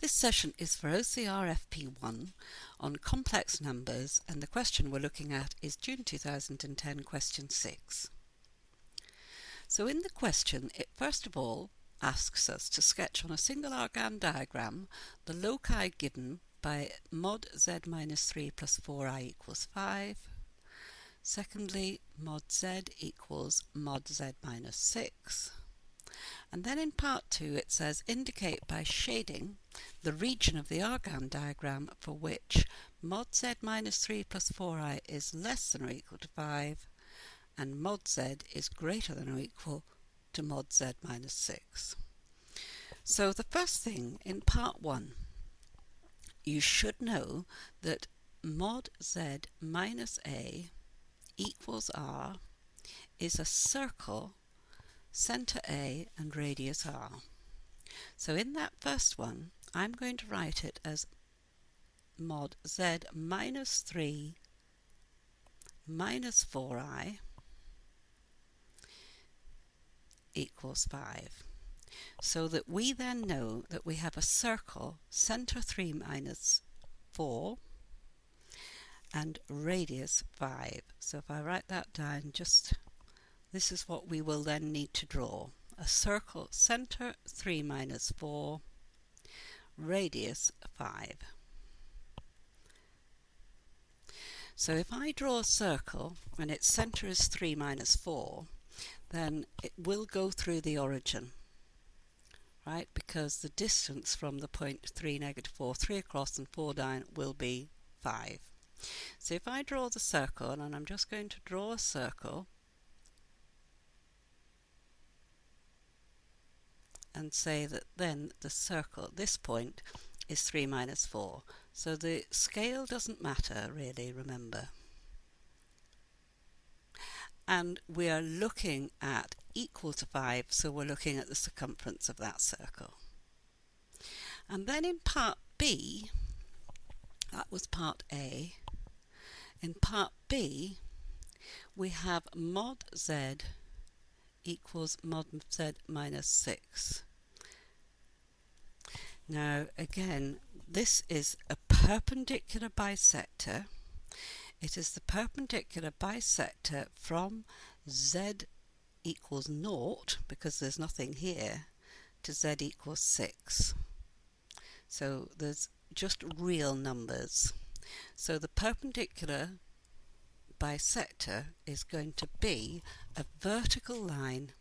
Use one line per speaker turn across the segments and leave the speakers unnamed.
This session is for OCR FP1 on complex numbers, and the question we're looking at is June 2010 question 6. So in the question, it first of all asks us to sketch on a single argand diagram the loci given by mod z minus 3 plus 4i equals 5. Secondly, mod z equals mod z minus 6. And then in part 2 it says indicate by shading the region of the argand diagram for which mod z minus 3 plus 4i is less than or equal to 5 and mod z is greater than or equal to mod z minus 6. So the first thing in part 1, you should know that mod z minus a equals r is a circle, centre A and radius r. So in that first one, I'm going to write it as mod z minus 3 minus 4i equals 5. So that we then know that we have a circle, centre 3 minus 4 and radius 5. So if I write that down, this is what we will then need to draw. A circle, centre 3 minus 4, radius 5. So if I draw a circle and its centre is 3 minus 4, then it will go through the origin, right? Because the distance from the point 3, negative 4, 3 across and 4 down will be 5. So if I draw the circle, and I'm just going to draw a circle, and say that then the circle at this point is 3 minus 4. So the scale doesn't matter really, remember. And we are looking at equal to 5, so we're looking at the circumference of that circle. And then in part B, that was part A, in part B we have mod z equals mod z minus 6. Now again, this is a perpendicular bisector. It is the perpendicular bisector from z equals 0, because there's nothing here, to z equals 6. So there's just real numbers. So the perpendicular bisector is going to be a vertical line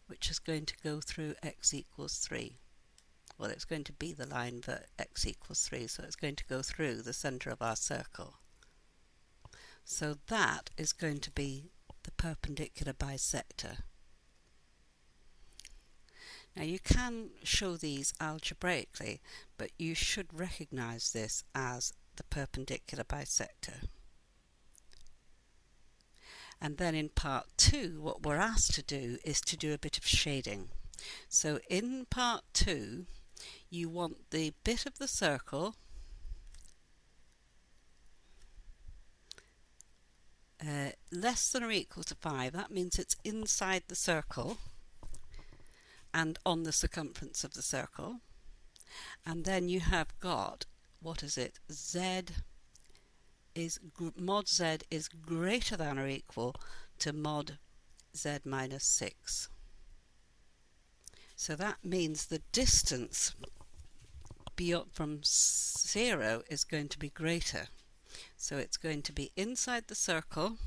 which is going to go through x equals 3. Well, it's going to be the line for x equals 3, so it's going to go through the centre of our circle. So that is going to be the perpendicular bisector. Now you can show these algebraically, but you should recognise this as the perpendicular bisector. And then in part 2, what we're asked to do is to do a bit of shading. So in part 2, you want the bit of the circle less than or equal to 5. That means it's inside the circle and on the circumference of the circle. And then you have got, what is it, mod z is greater than or equal to mod z minus 6. So that means the distance beyond from 0 is going to be greater. So it's going to be inside the circle,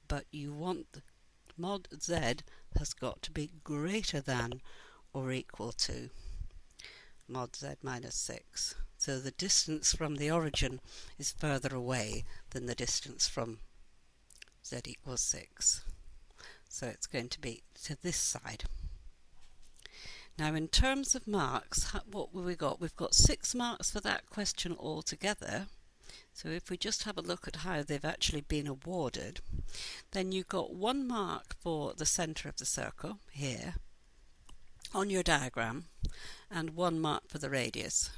but you want the mod z has got to be greater than or equal to mod z minus 6. So the distance from the origin is further away than the distance from z equals 6. So it's going to be to this side. Now in terms of marks, what have we got? We've got 6 marks for that question altogether. So if we just have a look at how they've actually been awarded, then you've got 1 mark for the centre of the circle here on your diagram and 1 mark for the radius.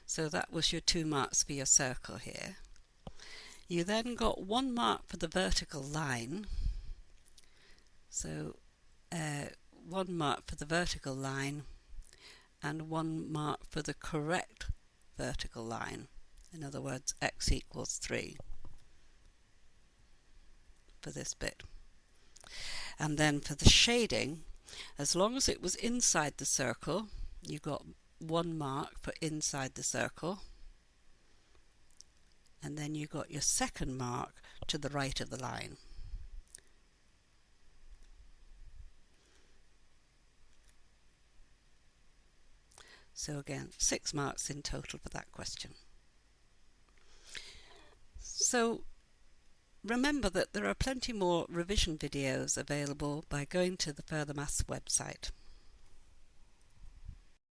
So that was your 2 marks for your circle here. You then got 1 mark for the vertical line. So 1 mark for the vertical line and 1 mark for the correct vertical line. In other words, x equals 3 for this bit. And then for the shading, as long as it was inside the circle, you got 1 mark for inside the circle, and then you got your second mark to the right of the line. So again, 6 marks in total for that question. So remember that there are plenty more revision videos available by going to the Further Maths website.